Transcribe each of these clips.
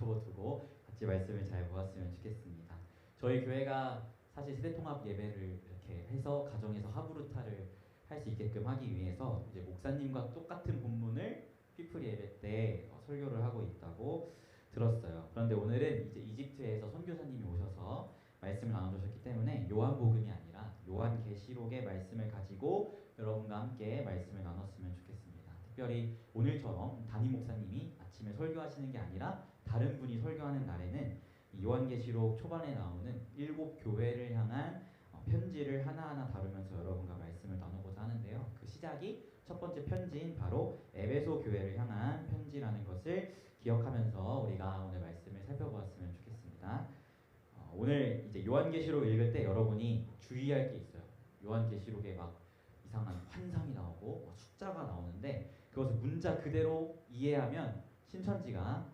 접어두고 같이 말씀을 잘 보았으면 좋겠습니다. 저희 교회가 사실 세대통합 예배를 이렇게 해서 가정에서 하부루타를 할 수 있게끔 하기 위해서 이제 목사님과 똑같은 본문을 피플 예배 때 설교를 하고 있다고 들었어요. 그런데 오늘은 이제 이집트에서 선교사님이 오셔서 말씀을 나눠주셨기 때문에 요한복음이 아니라 요한계시록의 말씀을 가지고 여러분과 함께 말씀을 나눴으면 좋겠습니다. 특별히 오늘처럼 담임 목사님이 아침에 설교하시는 게 아니라 다른 분이 설교하는 날에는 요한계시록 초반에 나오는 7교회를 향한 편지를 하나하나 다루면서 여러분과 말씀을 나누고자 하는데요. 그 시작이 첫 번째 편지인 바로 에베소 교회를 향한 편지라는 것을 기억하면서 우리가 오늘 말씀을 살펴보았으면 좋겠습니다. 오늘 이제 요한계시록 읽을 때 여러분이 주의할 게 있어요. 요한계시록에 막 이상한 환상이 나오고 숫자가 나오는데 그것을 문자 그대로 이해하면 신천지가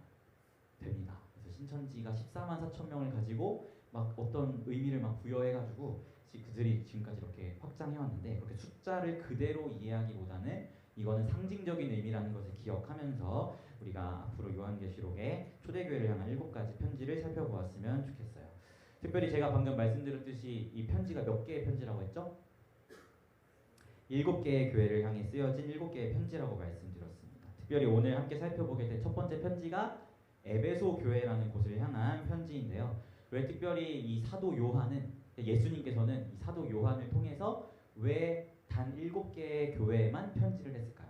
됩니다. 그래서 신천지가 14만 4천 명을 가지고 막 어떤 의미를 막 부여해가지고 그들이 지금까지 이렇게 확장해왔는데 그렇게 숫자를 그대로 이해하기보다는 이거는 상징적인 의미라는 것을 기억하면서 우리가 앞으로 요한계시록의 초대교회를 향한 7가지 편지를 살펴보았으면 좋겠어요. 특별히 제가 방금 말씀드렸듯이 이 편지가 몇 개의 편지라고 했죠? 7개의 교회를 향해 쓰여진 7개의 편지라고 말씀드렸습니다. 특별히 오늘 함께 살펴보게 될 첫 번째 편지가 에베소 교회라는 곳을 향한 편지인데요. 왜 특별히 이 사도 요한은 예수님께서는 이 사도 요한을 통해서 왜 단 7개의 교회에만 편지를 했을까요?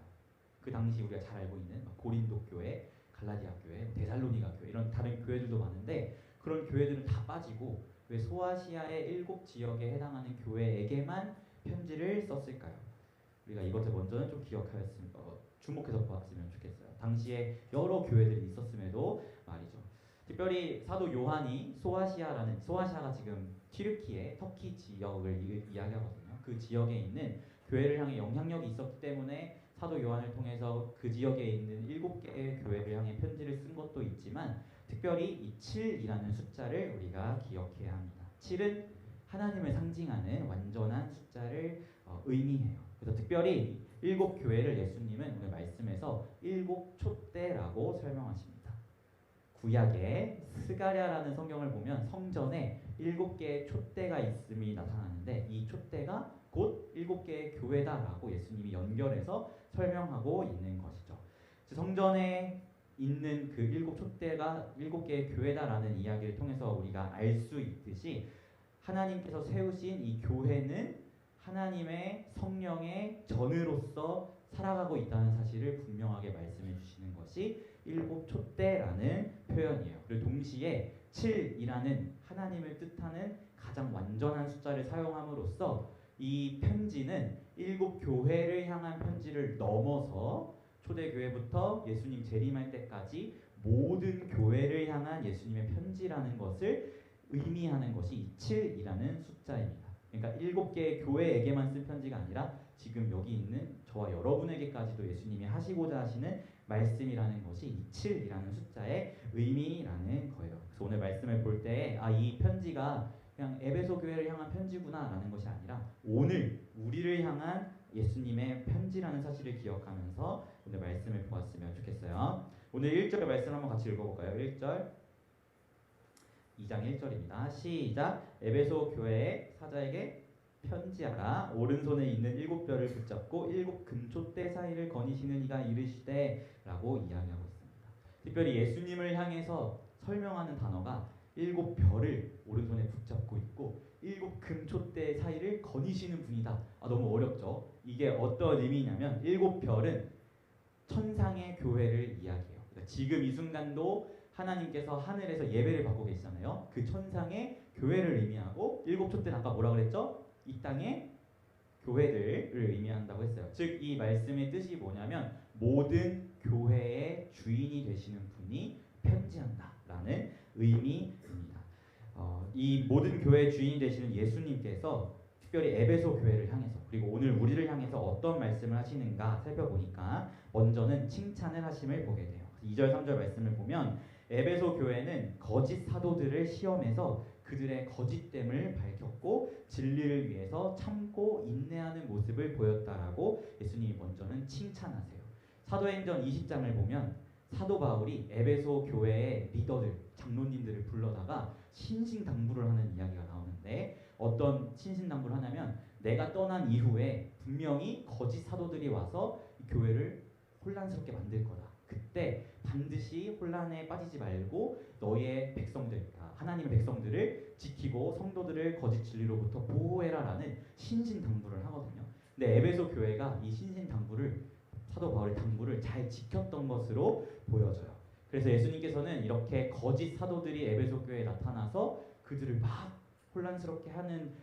그 당시 우리가 잘 알고 있는 고린도 교회, 갈라디아 교회, 데살로니가 교회 이런 다른 교회들도 많은데 그런 교회들은 다 빠지고 왜 소아시아의 7지역에 해당하는 교회에게만 편지를 썼을까요? 우리가 이것을 먼저는 좀 주목해서 보았으면 좋겠어요. 당시에 여러 교회들이 있었음에도 말이죠. 특별히 사도 요한이 소아시아가 지금 튀르키예, 터키 지역을 이야기하거든요. 그 지역에 있는 교회를 향해 영향력이 있었기 때문에 사도 요한을 통해서 그 지역에 있는 7개의 교회를 향해 편지를 쓴 것도 있지만 특별히 이 7이라는 숫자를 우리가 기억해야 합니다. 7은 하나님을 상징하는 완전한 숫자를 의미해요. 그래서 특별히 7교회를 예수님은 오늘 말씀에서 7촛대라고 설명하십니다. 구약의 스가랴라는 성경을 보면 성전에 7개의 촛대가 있음이 나타나는데 이 촛대가 곧 7개의 교회다라고 예수님이 연결해서 설명하고 있는 것이죠. 성전에 있는 그 7촛대가 7개의 교회다라는 이야기를 통해서 우리가 알 수 있듯이 하나님께서 세우신 이 교회는 하나님의 성령의 전으로서 살아가고 있다는 사실을 분명하게 말씀해 주시는 것이 7촛대라는 표현이에요. 그리고 동시에 7이라는 하나님을 뜻하는 가장 완전한 숫자를 사용함으로써 이 편지는 7교회를 향한 편지를 넘어서 초대교회부터 예수님 재림할 때까지 모든 교회를 향한 예수님의 편지라는 것을 의미하는 것이 이 7이라는 숫자입니다. 그러니까 7개의 교회에게만 쓴 편지가 아니라 지금 여기 있는 저와 여러분에게까지도 예수님이 하시고자 하시는 말씀이라는 것이 이 7이라는 숫자의 의미라는 거예요. 그래서 오늘 말씀을 볼 때 이 편지가 그냥 에베소 교회를 향한 편지구나 라는 것이 아니라 오늘 우리를 향한 예수님의 편지라는 사실을 기억하면서 오늘 말씀을 보았으면 좋겠어요. 오늘 1절의 말씀 한번 같이 읽어볼까요? 1절 2장 1절입니다. 시작. 에베소 교회의 사자에게 편지하라. 오른손에 있는 7별을 붙잡고 7 금촛대 사이를 거니시는 이가 이르시되 라고 이야기하고 있습니다. 특별히 예수님을 향해서 설명하는 단어가 7별을 오른손에 붙잡고 있고 7 금촛대 사이를 거니시는 분이다. 너무 어렵죠? 이게 어떤 의미냐면 7별은 천상의 교회를 이야기해요. 그러니까 지금 이 순간도 하나님께서 하늘에서 예배를 받고 계시잖아요. 그 천상의 교회를 의미하고 7촛대는 아까 뭐라 그랬죠? 이 땅의 교회들을 의미한다고 했어요. 즉 이 말씀의 뜻이 뭐냐면 모든 교회의 주인이 되시는 분이 편지한다라는 의미입니다. 이 모든 교회의 주인이 되시는 예수님께서 특별히 에베소 교회를 향해서 그리고 오늘 우리를 향해서 어떤 말씀을 하시는가 살펴보니까 먼저는 칭찬을 하심을 보게 돼요. 2절 3절 말씀을 보면 에베소 교회는 거짓 사도들을 시험해서 그들의 거짓됨을 밝혔고 진리를 위해서 참고 인내하는 모습을 보였다라고 예수님이 먼저는 칭찬하세요. 사도행전 20장을 보면 사도 바울이 에베소 교회의 리더들, 장로님들을 불러다가 신신당부를 하는 이야기가 나오는데 어떤 신신당부를 하냐면 내가 떠난 이후에 분명히 거짓 사도들이 와서 이 교회를 혼란스럽게 만들 거다. 그때 반드시 혼란에 빠지지 말고 너의 백성들, 그러니까 하나님의 백성들을 지키고 성도들을 거짓 진리로부터 보호해라라는 신신당부를 하거든요. 근데 에베소 교회가 이 신신당부를 사도 바울의 당부를 잘 지켰던 것으로 보여져요. 그래서 예수님께서는 이렇게 거짓 사도들이 에베소 교회에 나타나서 그들을 막 혼란스럽게 하는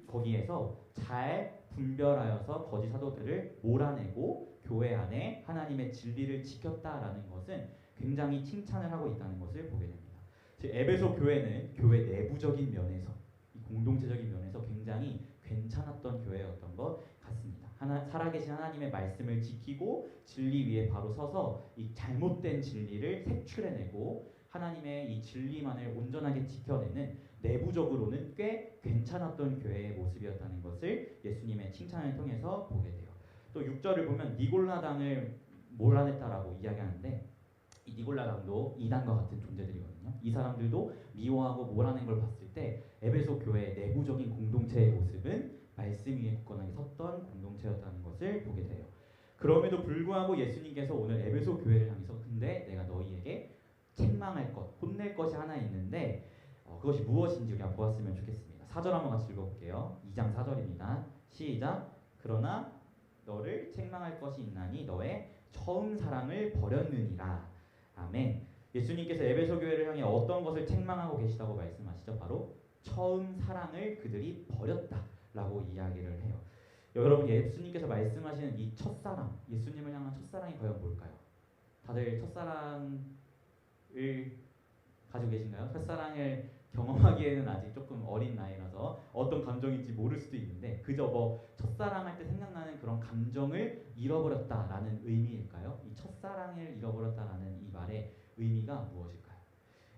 거기에서 잘 분별하여서 거짓 사도들을 몰아내고 교회 안에 하나님의 진리를 지켰다라는 것은 굉장히 칭찬을 하고 있다는 것을 보게 됩니다. 즉 에베소 교회는 교회 내부적인 면에서 공동체적인 면에서 굉장히 괜찮았던 교회였던 것 같습니다. 살아계신 하나님의 말씀을 지키고 진리 위에 바로 서서 이 잘못된 진리를 색출해내고 하나님의 이 진리만을 온전하게 지켜내는 내부적으로는 꽤 괜찮았던 교회의 모습이었다는 것을 예수님의 칭찬을 통해서 보게 돼요. 또 6절을 보면 니골라당을 몰아냈다라고 이야기하는데 이 니골라당도 이단과 같은 존재들이거든요. 이 사람들도 미워하고 몰아낸 걸 봤을 때 에베소 교회의 내부적인 공동체의 모습은 말씀 위에 굳건하게 섰던 공동체였다는 것을 보게 돼요. 그럼에도 불구하고 예수님께서 오늘 에베소 교회를 향해서 근데 내가 너희에게 책망할 것, 혼낼 것이 하나 있는데 그것이 무엇인지 우리가 보았으면 좋겠습니다. 4절 한번 같이 읽어볼게요. 2장 4절입니다. 시작. 그러나 너를 책망할 것이 있나니 너의 처음 사랑을 버렸느니라. 아멘. 예수님께서 에베소 교회를 향해 어떤 것을 책망하고 계시다고 말씀하시죠? 바로 처음 사랑을 그들이 버렸다라고 이야기를 해요. 여러분 예수님께서 말씀하시는 이 첫사랑, 예수님을 향한 첫사랑이 과연 뭘까요? 다들 첫사랑을 가지고 계신가요? 첫사랑을 경험하기에는 아직 조금 어린 나이라서 어떤 감정인지 모를 수도 있는데 그저 뭐 첫사랑할 때 생각나는 그런 감정을 잃어버렸다라는 의미일까요? 이 첫사랑을 잃어버렸다라는 이 말의 의미가 무엇일까요?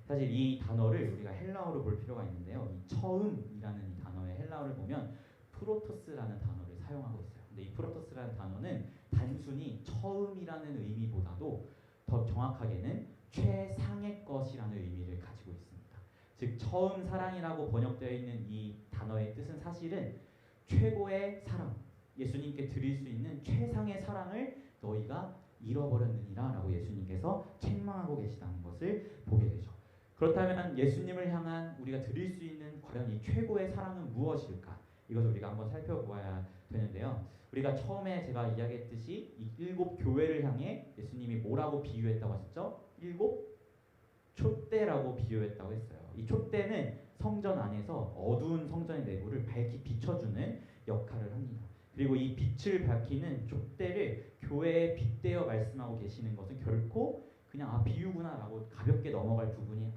사실 이 단어를 우리가 헬라어로 볼 필요가 있는데요. 이 처음이라는 이 단어의 헬라어를 보면 프로토스라는 단어를 사용하고 있어요. 근데 이 프로토스라는 단어는 단순히 처음이라는 의미보다도 더 정확하게는 최상의 것이라는 의미를 가지고 있습니다. 즉 처음 사랑이라고 번역되어 있는 이 단어의 뜻은 사실은 최고의 사랑, 예수님께 드릴 수 있는 최상의 사랑을 너희가 잃어버렸느니라 라고 예수님께서 책망하고 계시다는 것을 보게 되죠. 그렇다면 예수님을 향한 우리가 드릴 수 있는 과연 이 최고의 사랑은 무엇일까? 이것을 우리가 한번 살펴보아야 되는데요. 우리가 처음에 제가 이야기했듯이 이 7 교회를 향해 예수님이 뭐라고 비유했다고 하셨죠? 7 촛대라고 비유했다고 했어요. 이 촛대는 성전 안에서 어두운 성전의 내부를 밝히 비춰주는 역할을 합니다. 그리고 이 빛을 밝히는 촛대를 교회에 빗대어 말씀하고 계시는 것은 결코 그냥 비유구나라고 가볍게 넘어갈 부분이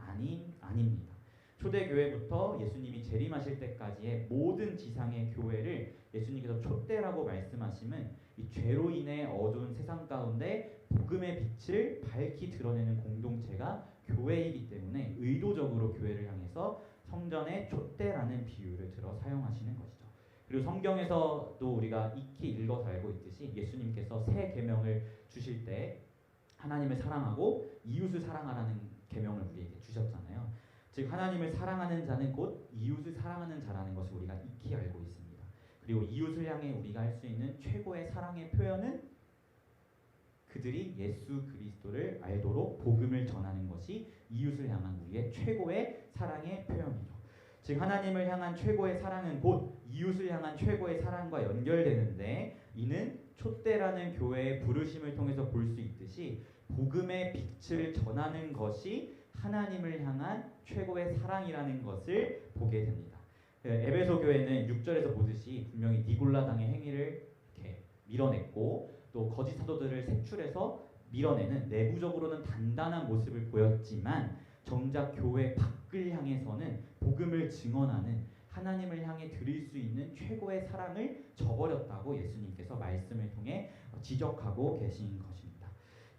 아닙니다. 초대교회부터 예수님이 재림하실 때까지의 모든 지상의 교회를 예수님께서 촛대라고 말씀하심은 이 죄로 인해 어두운 세상 가운데 복음의 빛을 밝히 드러내는 공동체가 교회이기 때문에 의도적으로 교회를 향해서 성전의 촛대라는 비유를 들어 사용하시는 것이죠. 그리고 성경에서도 우리가 익히 읽어서 알고 있듯이 예수님께서 새 계명을 주실 때 하나님을 사랑하고 이웃을 사랑하라는 계명을 우리에게 주셨잖아요. 즉 하나님을 사랑하는 자는 곧 이웃을 사랑하는 자라는 것을 우리가 익히 알고 있습니다. 그리고 이웃을 향해 우리가 할 수 있는 최고의 사랑의 표현은 그들이 예수 그리스도를 알도록 복음을 전하는 것이 이웃을 향한 우리의 최고의 사랑의 표현이죠. 즉 하나님을 향한 최고의 사랑은 곧 이웃을 향한 최고의 사랑과 연결되는데 이는 촛대라는 교회의 부르심을 통해서 볼 수 있듯이 복음의 빛을 전하는 것이 하나님을 향한 최고의 사랑이라는 것을 보게 됩니다. 에베소 교회는 6절에서 보듯이 분명히 니골라당의 행위를 이렇게 밀어냈고 또 거짓 사도들을 색출해서 밀어내는 내부적으로는 단단한 모습을 보였지만 정작 교회 밖을 향해서는 복음을 증언하는 하나님을 향해 드릴 수 있는 최고의 사랑을 저버렸다고 예수님께서 말씀을 통해 지적하고 계신 것입니다.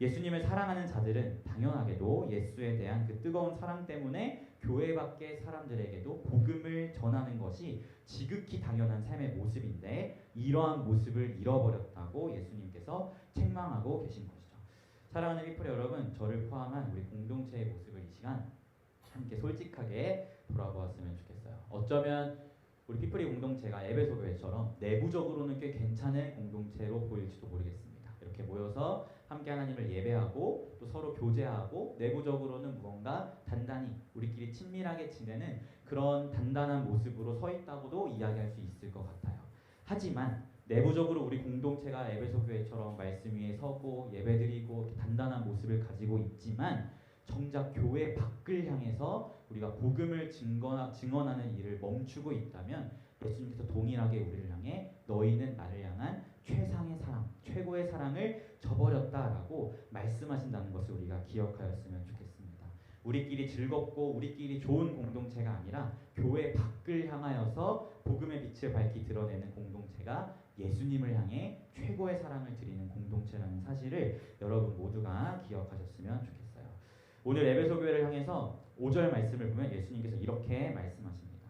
예수님을 사랑하는 자들은 당연하게도 예수에 대한 그 뜨거운 사랑 때문에 교회 밖의 사람들에게도 복음을 전하는 것이 지극히 당연한 삶의 모습인데 이러한 모습을 잃어버렸다고 예수님께서 책망하고 계신 것이죠. 사랑하는 피플 여러분, 저를 포함한 우리 공동체의 모습을 이 시간 함께 솔직하게 돌아보았으면 좋겠어요. 어쩌면 우리 피플이 공동체가 에베소 교회처럼 내부적으로는 꽤 괜찮은 공동체로 보일지도 모르겠습니다. 이렇게 모여서 함께 하나님을 예배하고 또 서로 교제하고 내부적으로는 무언가 단단히 우리끼리 친밀하게 지내는 그런 단단한 모습으로 서 있다고도 이야기할 수 있을 것 같아요. 하지만 내부적으로 우리 공동체가 에베소 교회처럼 말씀 위에 서고 예배드리고 단단한 모습을 가지고 있지만 정작 교회 밖을 향해서 우리가 복음을 증언하는 일을 멈추고 있다면 예수님께서 동일하게 우리를 향해 너희는 나를 향한 최상의 사랑, 최고의 사랑을 저버렸다라고 말씀하신다는 것을 우리가 기억하였으면 좋겠습니다. 우리끼리 즐겁고 우리끼리 좋은 공동체가 아니라 교회 밖을 향하여서 복음의 빛을 밝히 드러내는 공동체가 예수님을 향해 최고의 사랑을 드리는 공동체라는 사실을 여러분 모두가 기억하셨으면 좋겠습니다. 오늘 에베소 교회를 향해서 5절 말씀을 보면 예수님께서 이렇게 말씀하십니다.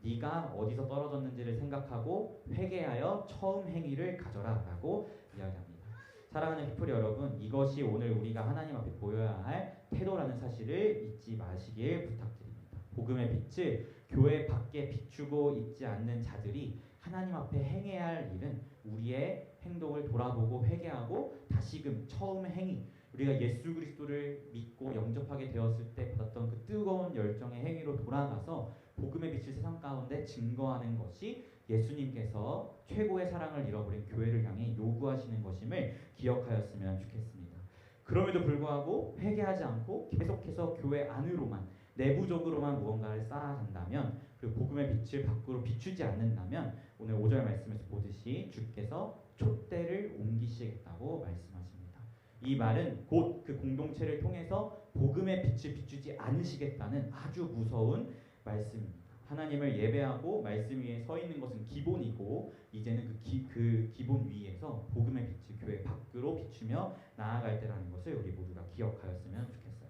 네가 어디서 떨어졌는지를 생각하고 회개하여 처음 행위를 가져라 라고 이야기합니다. 사랑하는 피플 여러분, 이것이 오늘 우리가 하나님 앞에 보여야 할 태도라는 사실을 잊지 마시길 부탁드립니다. 복음의 빛을 교회 밖에 비추고 있지 않는 자들이 하나님 앞에 행해야 할 일은 우리의 행동을 돌아보고 회개하고 다시금 처음 행위, 우리가 예수 그리스도를 믿고 영접하게 되었을 때 받았던 그 뜨거운 열정의 행위로 돌아가서 복음의 빛을 세상 가운데 증거하는 것이 예수님께서 최고의 사랑을 잃어버린 교회를 향해 요구하시는 것임을 기억하였으면 좋겠습니다. 그럼에도 불구하고 회개하지 않고 계속해서 교회 안으로만 내부적으로만 무언가를 쌓아간다면 그리고 복음의 빛을 밖으로 비추지 않는다면 오늘 5절 말씀에서 보듯이 주께서 촛대를 옮기시겠다고 말씀하십니다. 이 말은 곧 그 공동체를 통해서 복음의 빛을 비추지 않으시겠다는 아주 무서운 말씀입니다. 하나님을 예배하고 말씀 위에 서 있는 것은 기본이고 이제는 그 기본 위에서 복음의 빛을 교회 밖으로 비추며 나아갈 때라는 것을 우리 모두가 기억하였으면 좋겠어요.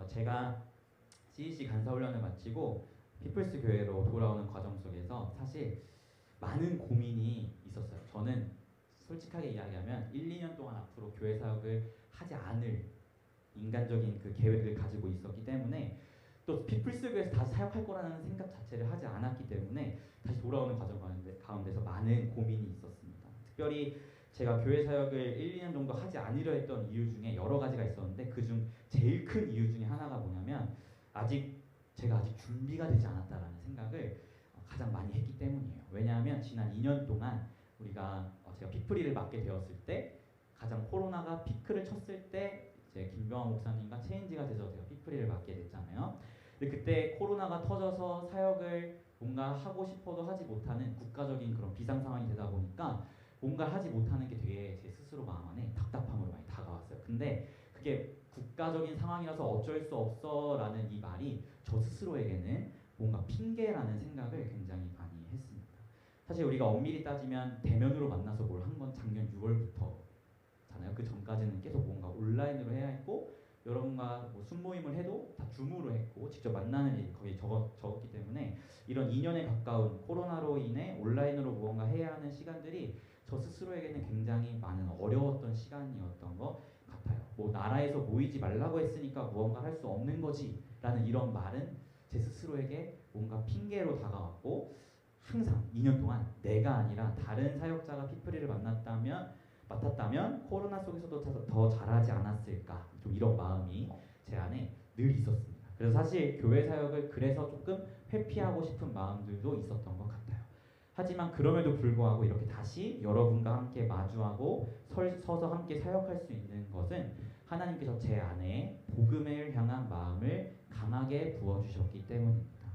제가 CEC 간사훈련을 마치고 피플스 교회로 돌아오는 과정 속에서 사실 많은 고민이 있었어요. 저는 솔직하게 이야기하면 1, 2년 동안 앞으로 교회 사역을 하지 않을 인간적인 그 계획을 가지고 있었기 때문에 또 피플스 교회에서 다시 사역할 거라는 생각 자체를 하지 않았기 때문에 다시 돌아오는 과정 가운데서 많은 고민이 있었습니다. 특별히 제가 교회 사역을 1, 2년 정도 하지 않으려 했던 이유 중에 여러 가지가 있었는데 그중 제일 큰 이유 중에 하나가 뭐냐면 제가 아직 준비가 되지 않았다라는 생각을 가장 많이 했기 때문이에요. 왜냐하면 지난 2년 동안 우리가 제가 피프리를 맡게 되었을 때 가장 코로나가 피크를 쳤을 때 이제 김병환 목사님과 체인지가 돼서 제가 피프리를 맡게 됐잖아요. 근데 그때 코로나가 터져서 사역을 뭔가 하고 싶어도 하지 못하는 국가적인 그런 비상 상황이 되다 보니까 뭔가 하지 못하는 게 되게 제 스스로 마음 안에 답답함으로 많이 다가왔어요. 근데 그게 국가적인 상황이라서 어쩔 수 없어라는 이 말이 저 스스로에게는 뭔가 핑계라는 생각을 굉장히 많이 했습니다. 사실 우리가 엄밀히 따지면 대면으로 만나서 뭘 한 건 작년 6월부터잖아요. 그 전까지는 계속 뭔가 온라인으로 해야 했고 여러분과 뭐 순모임을 해도 다 줌으로 했고 직접 만나는 일이 거의 적었기 때문에 이런 2년에 가까운 코로나로 인해 온라인으로 무언가 해야 하는 시간들이 저 스스로에게는 굉장히 많은 어려웠던 시간이었던 것 같아요. 뭐 나라에서 모이지 말라고 했으니까 무언가 할 수 없는 거지 라는 이런 말은 제 스스로에게 뭔가 핑계로 다가왔고 항상 2년 동안 내가 아니라 다른 사역자가 피프리를 맡았다면 코로나 속에서도 더 잘하지 않았을까 좀 이런 마음이 제 안에 늘 있었습니다. 그래서 사실 교회 사역을 그래서 조금 회피하고 싶은 마음들도 있었던 것 같아요. 하지만 그럼에도 불구하고 이렇게 다시 여러분과 함께 마주하고 서서 함께 사역할 수 있는 것은 하나님께서 제 안에 복음을 향한 마음을 강하게 부어주셨기 때문입니다.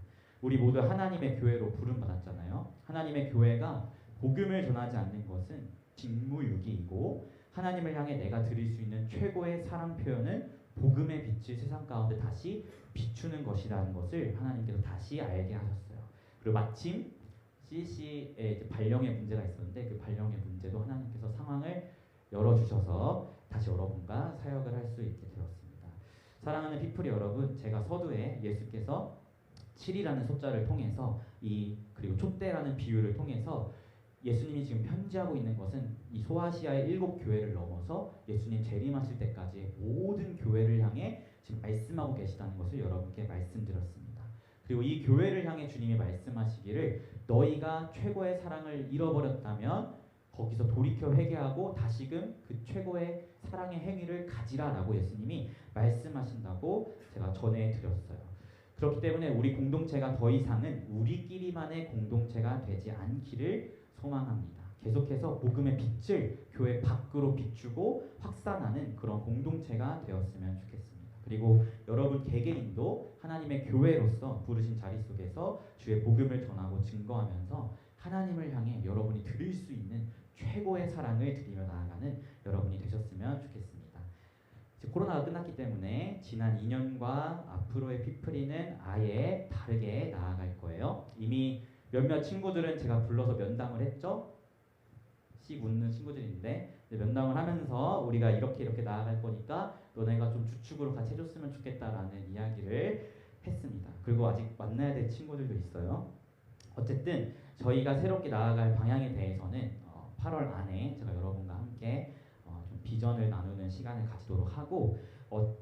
우리 모두 하나님의 교회로 부름받았잖아요. 하나님의 교회가 복음을 전하지 않는 것은 직무유기이고 하나님을 향해 내가 드릴 수 있는 최고의 사랑 표현은 복음의 빛을 세상 가운데 다시 비추는 것이라는 것을 하나님께서 다시 알게 하셨어요. 그리고 마침 CC의 이제 발령의 문제가 있었는데 그 발령의 문제도 하나님께서 상황을 열어주셔서 다시 여러분과 사역을 할 수 있게 되었습니다. 사랑하는 피플이 여러분, 제가 서두에 예수께서 7이라는 숫자를 통해서 그리고 촛대라는 비유를 통해서 예수님이 지금 편지하고 있는 것은 이 소아시아의 7교회를 넘어서 예수님 재림하실 때까지 모든 교회를 향해 지금 말씀하고 계시다는 것을 여러분께 말씀드렸습니다. 그리고 이 교회를 향해 주님이 말씀하시기를 너희가 최고의 사랑을 잃어버렸다면 거기서 돌이켜 회개하고 다시금 그 최고의 사랑의 행위를 가지라라고 예수님이 말씀하신다고 제가 전해드렸어요. 그렇기 때문에 우리 공동체가 더 이상은 우리끼리만의 공동체가 되지 않기를 소망합니다. 계속해서 복음의 빛을 교회 밖으로 비추고 확산하는 그런 공동체가 되었으면 좋겠습니다. 그리고 여러분 개개인도 하나님의 교회로서 부르신 자리 속에서 주의 복음을 전하고 증거하면서 하나님을 향해 여러분이 드릴 수 있는 최고의 사랑을 드리며 나아가는 여러분이 되셨으면 좋겠습니다. 이제 코로나가 끝났기 때문에 지난 2년과 앞으로의 피프리는 아예 다르게 나아갈 거예요. 이미 몇몇 친구들은 제가 불러서 면담을 했죠. 씩 웃는 친구들인데 면담을 하면서 우리가 이렇게 나아갈 거니까 너네가 좀 주축으로 같이 해줬으면 좋겠다라는 이야기를 했습니다. 그리고 아직 만나야 될 친구들도 있어요. 어쨌든 저희가 새롭게 나아갈 방향에 대해서는 8월 안에 제가 여러분과 함께 좀 비전을 나누는 시간을 가지도록 하고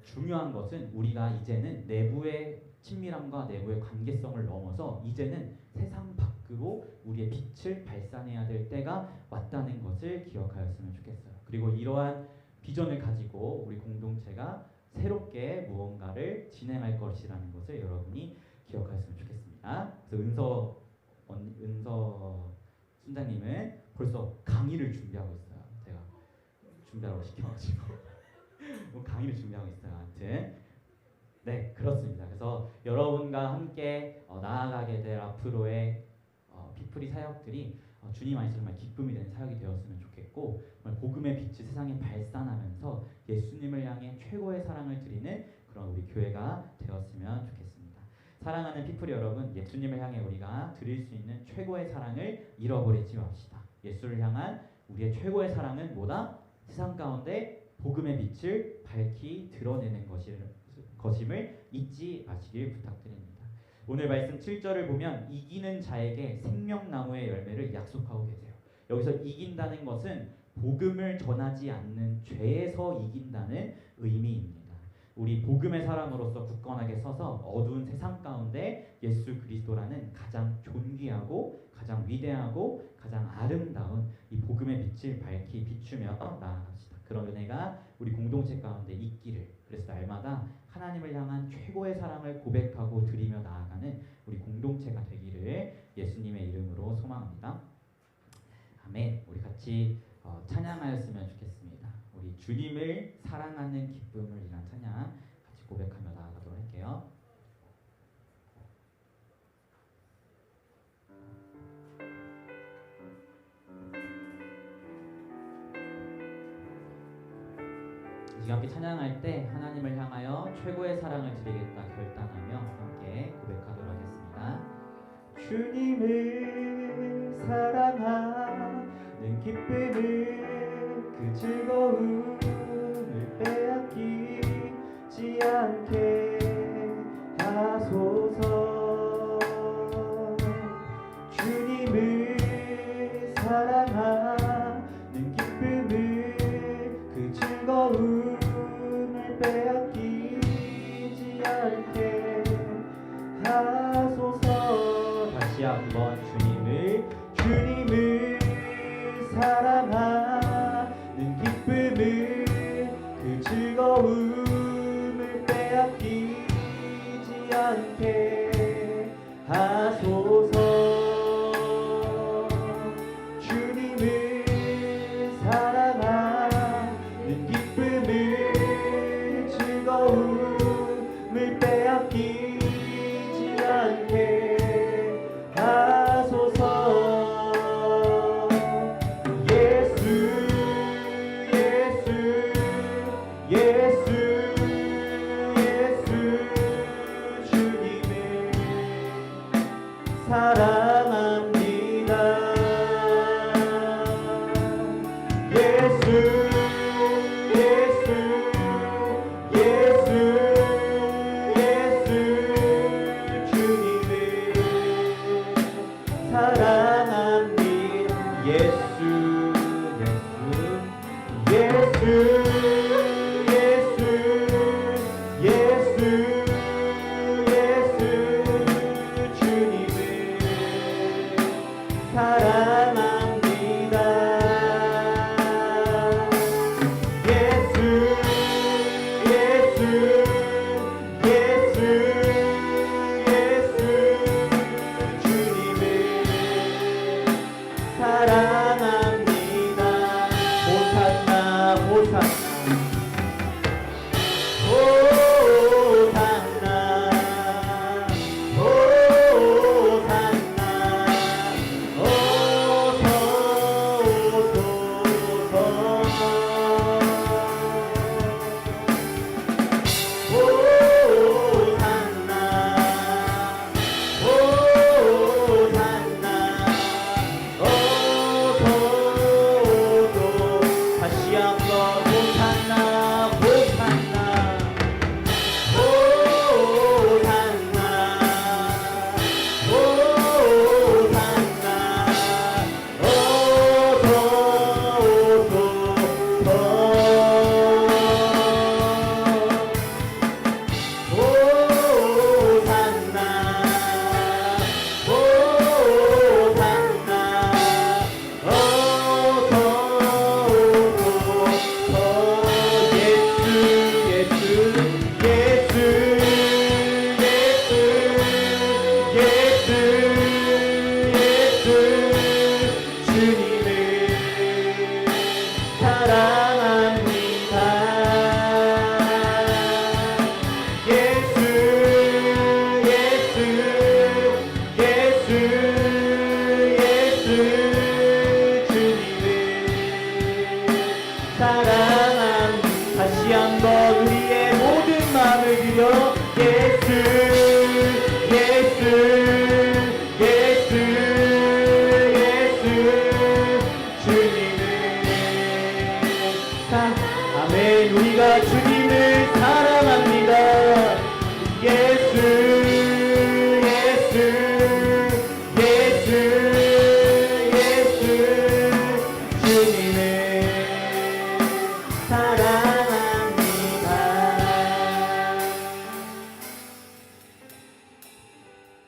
중요한 것은 우리가 이제는 내부의 친밀함과 내부의 관계성을 넘어서 이제는 세상 밖으로 우리의 빛을 발산해야 될 때가 왔다는 것을 기억하였으면 좋겠어요. 그리고 이러한 비전을 가지고 우리 공동체가 새롭게 무언가를 진행할 것이라는 것을 여러분이 기억하였으면 좋겠습니다. 그래서 은서 순장님은 벌써 강의를 준비하고 있어요. 제가 준비하라고 시켜가지고 강의를 준비하고 있어요. 아무튼 네, 그렇습니다. 그래서 여러분과 함께 나아가게 될 앞으로의 피프리 사역들이 주님 안에서 정말 기쁨이 되는 사역이 되었으면 좋겠고 정말 복음의 빛이 세상에 발산하면서 예수님을 향해 최고의 사랑을 드리는 그런 우리 교회가 되었으면 좋겠습니다. 사랑하는 피프리 여러분, 예수님을 향해 우리가 드릴 수 있는 최고의 사랑을 잃어버리지 맙시다. 예수를 향한 우리의 최고의 사랑은 뭐다? 세상 가운데 복음의 빛을 밝히 드러내는 것임을 잊지 마시길 부탁드립니다. 오늘 말씀 7절을 보면 이기는 자에게 생명나무의 열매를 약속하고 계세요. 여기서 이긴다는 것은 복음을 전하지 않는 죄에서 이긴다는 의미입니다. 우리 복음의 사람으로서 굳건하게 서서 어두운 세상 가운데 예수 그리스도라는 가장 존귀하고 가장 위대하고 가장 아름다운 이 복음의 빛을 밝히 비추며 나아갑시다. 그런 은혜가 우리 공동체 가운데 있기를, 그래서 날마다 하나님을 향한 최고의 사랑을 고백하고 드리며 나아가는 우리 공동체가 되기를 예수님의 이름으로 소망합니다. 아멘. 우리 같이 찬양하였으면 좋겠습니다. 우리 주님을 사랑하는 기쁨을 이란 찬양 같이 고백하며 나아가도록 할게요. 지금 함께 찬양할 때 하나님을 향하여 최고의 사랑을 드리겠다 결단하며 함께 고백하도록 하겠습니다. 주님을 사랑하는 기쁨을 그 즐거움을 빼앗기지 않게 하소서. 주님을 사랑하는 기쁨을 그 즐거움을 빼앗기지 않게 하소서. 다시 한번 주님을 사랑하는 기쁨을 그 즐거움을 빼앗기지 않게 하소서. 주님을 사랑하는 기쁨을 즐거움을 빼앗기지 않게 하소서. 예수 주님을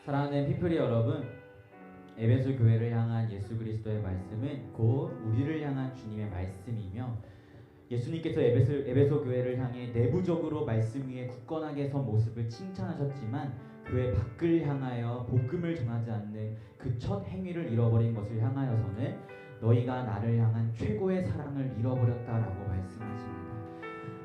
사랑하는 피플리 여러분, 에베소 교회를 향한 예수 그리스도의 말씀은 곧 우리를 향한 주님의 말씀이며, 예수님께서 에베소 교회를 향해 내부적으로 말씀 위에 굳건하게 선 모습을 칭찬하셨지만 교회 밖을 향하여 복음을 전하지 않는 그 첫 행위를 잃어버린 것을 향하여서는 너희가 나를 향한 최고의 사랑을 잃어버렸다라고 말씀하십니다.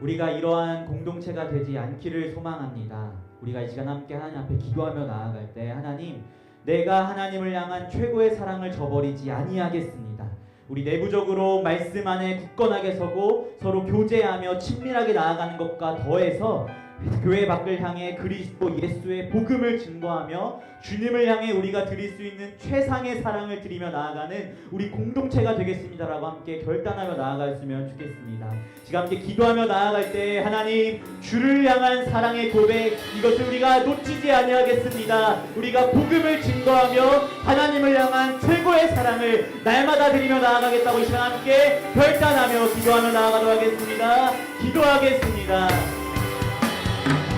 우리가 이러한 공동체가 되지 않기를 소망합니다. 우리가 이 시간 함께 하나님 앞에 기도하며 나아갈 때, 하나님, 내가 하나님을 향한 최고의 사랑을 저버리지 아니하겠습니다. 우리 내부적으로 말씀 안에 굳건하게 서고 서로 교제하며 친밀하게 나아가는 것과 더해서 교회 밖을 향해 그리스도 예수의 복음을 증거하며 주님을 향해 우리가 드릴 수 있는 최상의 사랑을 드리며 나아가는 우리 공동체가 되겠습니다라고 함께 결단하며 나아갔으면 좋겠습니다. 지금 함께 기도하며 나아갈 때, 하나님, 주를 향한 사랑의 고백, 이것을 우리가 놓치지 아니하겠습니다. 우리가 복음을 증거하며 하나님을 향한 최고의 사랑을 날마다 드리며 나아가겠다고 이 시간 함께 결단하며 기도하며 나아가도록 하겠습니다. 기도하겠습니다.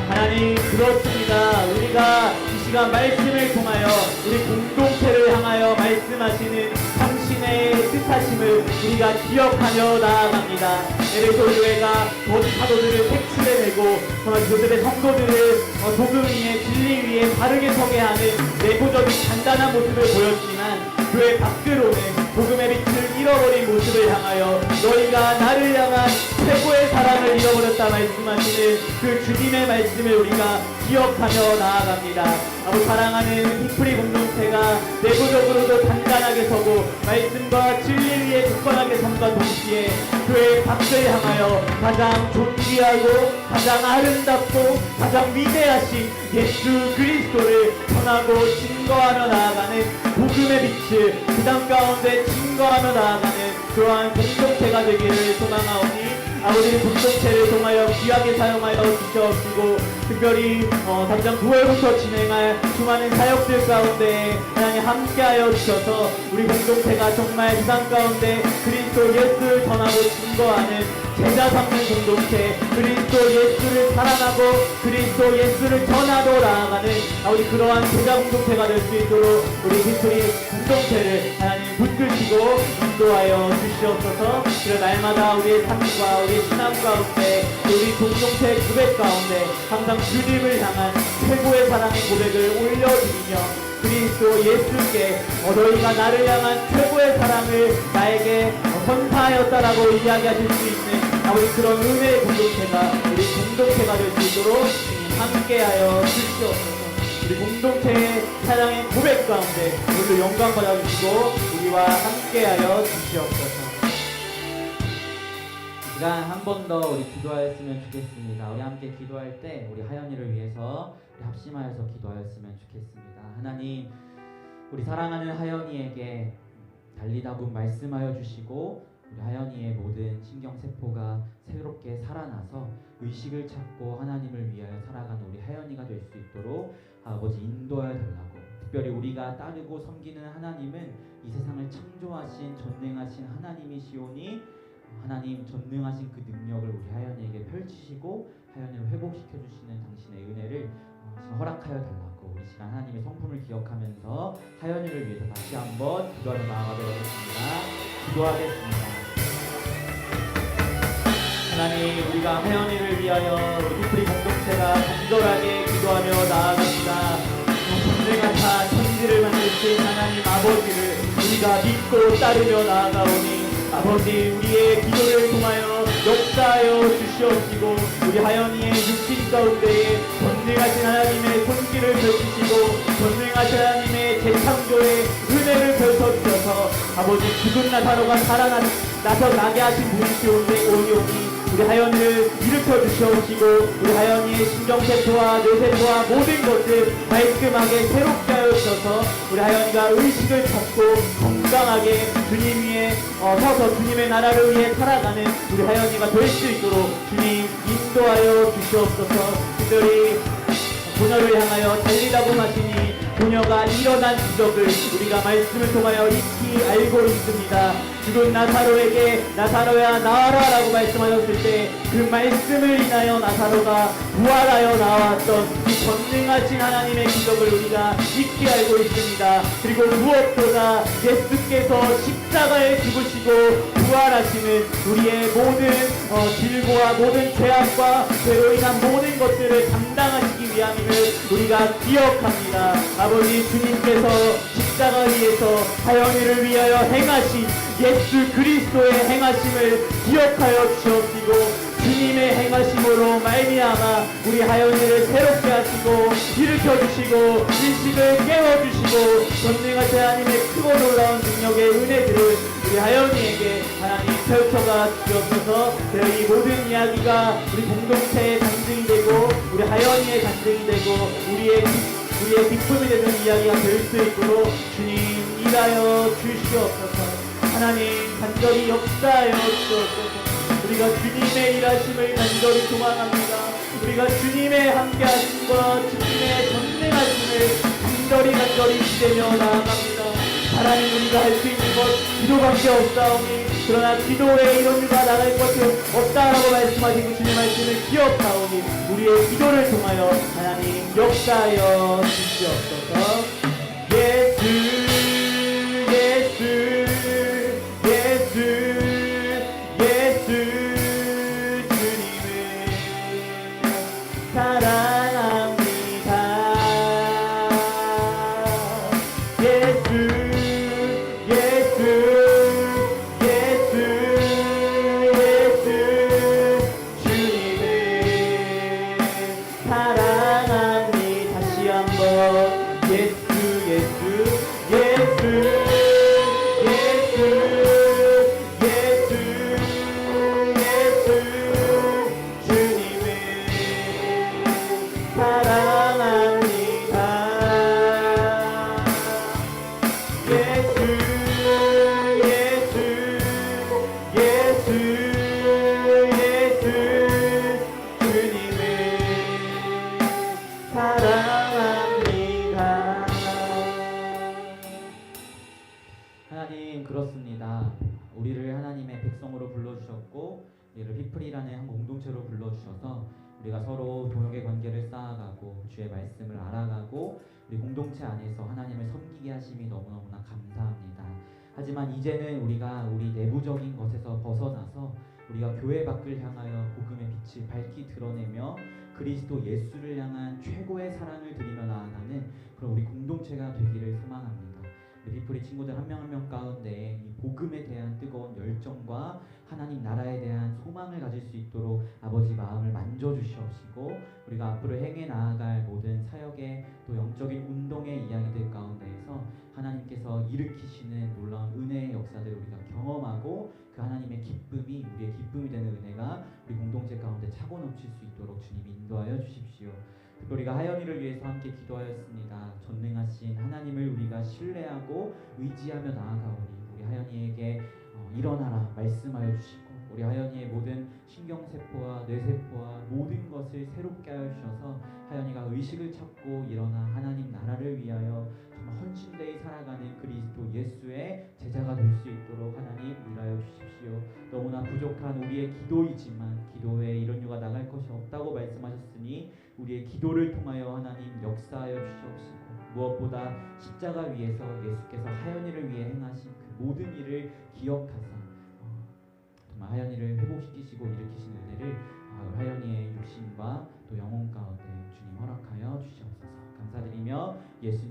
하나님, 그렇습니다. 우리가 이 시간 말씀을 통하여 우리 공동체를 향하여 말씀하시는 당신의 뜻하심을 우리가 기억하며 나아갑니다. 에베소 교회가 거짓 사도들을 색출해내고 그들의 성도들을 복음 위에 진리 위에 바르게 서게 하는 내부적인 단단한 모습을 보였지만 교회 밖으로는 복음의 빛을 잃어버린 모습을 향하여 너희가 나를 향한 최고의 사랑을 잃어버렸다 말씀하시는 그 주님의 말씀을 우리가 기억하며 나아갑니다. 아버지, 사랑하는 피플리 공동체가 내부적으로도 단단하게 서고 말씀과 진리 위에 굳건하게 섬과 동시에 교회 밖을 향하여 가장 존귀하고 가장 아름답고 가장 위대하신 예수 그리스도를 전하고 증거하며 나아가는 복음의 빛을 그 땅 가운데 증거하며 나아가는 그러한 공동체가 되기를 소망하오니, 아버지, 공동체를 통하여 귀하게 사용하여 주시옵시고 특별히 당장 9월부터 진행할 수많은 사역들 가운데 하나님 함께하여 주셔서 우리 공동체가 정말 이 땅 가운데 그리스도 예수를 전하고 증거하는 제자 삼는 공동체, 그리스도 예수를 사랑하고 그리스도 예수를 전하고 나아가는 아버지 그러한 제자 공동체가 될 수 있도록 우리 피플리 공동체를 하나님 붙드시고 인도하여 주시옵소서. 그런 날마다 우리의 삶과 우리의 신앙 가운데 우리 공동체 고백 가운데 항상 주님을 향한 최고의 사랑의 고백을 올려드리며 그리스도 예수께 너희가 나를 향한 최고의 사랑을 나에게 선사하였다라고 이야기하실 수 있는 아버지 그런 은혜의 공동체가 우리 공동체가 될 수 있도록 함께하여 주시옵소서. 우리 공동체의 사랑의 고백 가운데 오늘도 영광 받아주시고 우리와 함께하여 주시옵소서. 이 시간 한 번 더 우리 기도하였으면 좋겠습니다. 우리 함께 기도할 때 우리 하연이를 위해서 우리 합심하여서 기도하였으면 좋겠습니다. 하나님, 우리 사랑하는 하연이에게 달리다분 말씀하여 주시고 우리 하연이의 모든 신경세포가 새롭게 살아나서 의식을 찾고 하나님을 위하여 살아가는 우리 하연이가 될 수 있도록 아버지 인도하여 달라고, 특별히 우리가 따르고 섬기는 하나님은 이 세상을 창조하신 전능하신 하나님이시오니 하나님 전능하신 그 능력을 우리 하연이에게 펼치시고 하연이를 회복시켜주시는 당신의 은혜를 허락하여 달라고 우리 시간 하나님의 성품을 기억하면서 하연이를 위해서 다시 한번 기도하며 나아가도록 하겠습니다. 기도하겠습니다. 하나님, 우리가 하연이를 위하여 피프리 공동체가 간절하게 기도하며 나아갑니다. 전쟁하사 천지를 만드신 하나님 아버지를 우리가 믿고 따르며 나아가오니 아버지, 우리의 기도를 통하여 역사하여 주시옵시고 우리 하연이의 육신 가운데에 전능하신 하나님의 손길을 펼치시고 전능하신 하나님의 재창조의 은혜를 펼쳐주셔서 아버지, 죽은 나사로가 살아나서 나게 하신 분이시오니 우리 하연이를 일으켜 주시옵시고 우리 하연이의 신경세포와 뇌세포와 모든 것을 말끔하게 새롭게 하여 주셔서 우리 하연이가 의식을 찾고 건강하게 주님 위에 서서 주님의 나라를 위해 살아가는 우리 하연이가 될 수 있도록 주님 인도하여 주시옵소서. 특별히 부녀를 향하여 달리라고 하시니 부녀가 일어난 기적을 우리가 말씀을 통하여 익히 알고 있습니다. 죽은 나사로에게 나사로야 나와라 라고 말씀하셨을 때 그 말씀을 인하여 나사로가 부활하여 나왔던 이 전능하신 하나님의 기적을 우리가 익히 알고 있습니다. 그리고 무엇보다 예수께서 십자가에 죽으시고 부활하시는 우리의 모든 질고와 모든 죄악과 죄로 인한 모든 것들을 감당하시기 위함을 우리가 기억합니다. 아버지, 주님께서 십자가 위에서 하연이를 위하여 행하신 예수 그리스도의 행하심을 기억하여 주시옵시고 주님의 행하심으로 말미암아 우리 하연이를 새롭게 하시고 일으켜주시고 인식을 깨워주시고 전능하신 하나님의 크고 놀라운 능력의 은혜들을 우리 하연이에게 하나님 펼쳐가 주옵소서. 이 모든 이야기가 우리 공동체의 간증이 되고 우리 하연이의 간증이 되고 우리의 기쁨이 되는 이야기가 될 수 있도록 주님 일하여 주시옵소서. 하나님, 간절히 역사하여 주옵소서. 우리가 주님의 일하심을 간절히 소망합니다. 우리가 주님의 함께하심과 주님의 전능하심을 간절히 기대며 나아갑니다. 하나님, 우리가 할 수 있는 것 기도밖에 없사오니 그러나 기도에 이런 일과 나갈 것이 없다라고 말씀하시고 주님의 말씀을 기억하오니 우리의 기도를 통하여 하나님 역사하여 주시옵소서. 예수 주님을 사랑합니다. 하나님, 그렇습니다. 우리를 하나님의 백성으로 불러주셨고 우리를 피플이라는 한 공동체로 불러주셔서 우리가 서로 동역의 관계를 쌓아가고 주의 말씀을 알아가고 우리 공동체 안에서 하나님을 섬기게 하심이 너무너무나 감사합니다. 하지만 이제는 우리가 우리 내부적인 것에서 벗어나서 우리가 교회 밖을 향하여 복음의 빛을 밝히 드러내며 그리스도 예수를 향한 최고의 사랑을 드리며 나아가는 그런 우리 공동체가 되기를 소망합니다. 우리 피플이 친구들 한 명 한 명 가운데 이 복음에 대한 뜨거운 열정과 하나님 나라에 대한 소망을 가질 수 있도록 아버지 마음을 만져주시옵시고 우리가 앞으로 행해 나아갈 모든 사역의 또 영적인 운동의 이야기들 가운데에서 하나님께서 일으키시는 놀라운 은혜의 역사들을 우리가 경험하고 그 하나님의 기쁨이 우리의 기쁨이 되는 은혜가 우리 공동체 가운데 차고 넘칠 수 있도록 주님이 인도하여 주십시오. 우리가 하연이를 위해서 함께 기도하였습니다. 전능하신 하나님을 우리가 신뢰하고 의지하며 나아가오니 우리 하연이에게 일어나라 말씀하여 주시고 우리 하연이의 모든 신경세포와 뇌세포와 모든 것을 새롭게 하여 주셔서 하연이가 의식을 찾고 일어나 하나님 나라를 위하여 정말 헌신되이 살아가는 그리스도 예수의 제자가 될 수 있도록 하나님 일하여 주십시오. 너무나 부족한 우리의 기도이지만 기도에 이런 유가 나갈 것이 없다고 말씀하셨으니 우리의 기도를 통하여 하나님 역사하여 주시옵시고 무엇보다 십자가 위에서 예수께서 하연이를 위해 행하신 그 모든 일을 기억하사 정말 하연이를 회복시키시고 일으키신 은혜를 하연이의 육신과 또 영혼 가운데 주님 허락하여 주시옵소서. 감사드리며 예수님